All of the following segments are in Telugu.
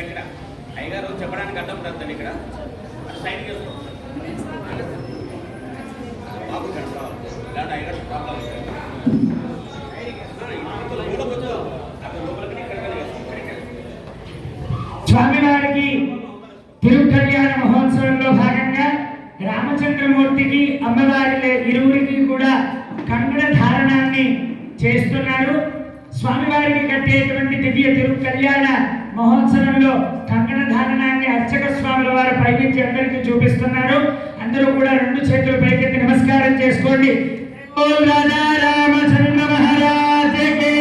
ఇక్కడ అయ్యగారు చెప్పడానికి అడ్డం ఉంటుంది ఇక్కడ సైడ్ బాబు ఇలాంటి అయ్యగారు ప్రాబ్లం స్వామివారికి తిరుకల్యాణ మహోత్సవంలో భాగంగా రామచంద్రమూర్తికి అమ్మవారి ఇరువురికి కూడా కంగణ ధారణాన్ని చేస్తున్నారు. స్వామివారికి కట్టేటువంటి దివ్య తిరుకల్యాణ మహోత్సవంలో కంగణ ధారణాన్ని అర్చక స్వాముల వారు పైనుంచి అందరికీ చూపిస్తున్నారు. అందరూ కూడా రెండు చేతులు పైకెత్తి నమస్కారం చేసుకోండి. ఓం రాజా రామచంద్ర మహారాజకి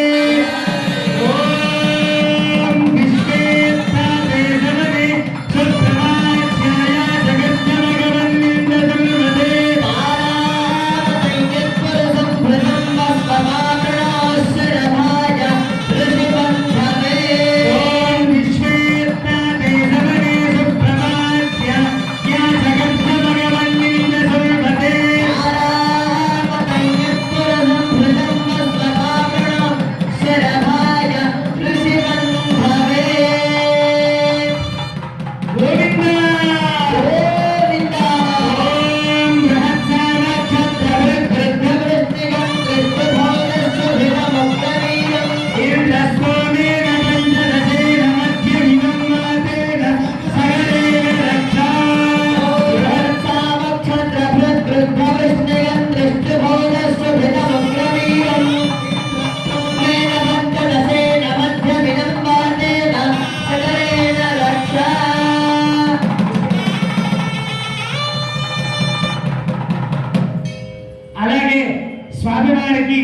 స్వామివారికి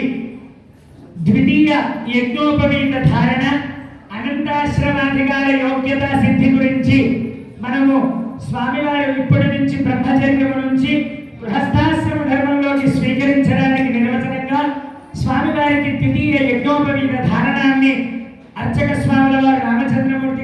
ద్వితీయ యజ్ఞోపవీత ధారణ అనంతాశ్రమాధికార యోగ్యతా సిద్ధి గురించి మనము స్వామివారు ఇప్పటి నుంచి బ్రహ్మచర్యము నుంచి గృహస్థాశ్రమ ధర్మంలోకి స్వీకరించడానికి నిర్వచనంగా స్వామివారికి ద్వితీయ యజ్ఞోపవీత ధారణాన్ని అర్చక స్వాముల వారు రామచంద్రమూర్తి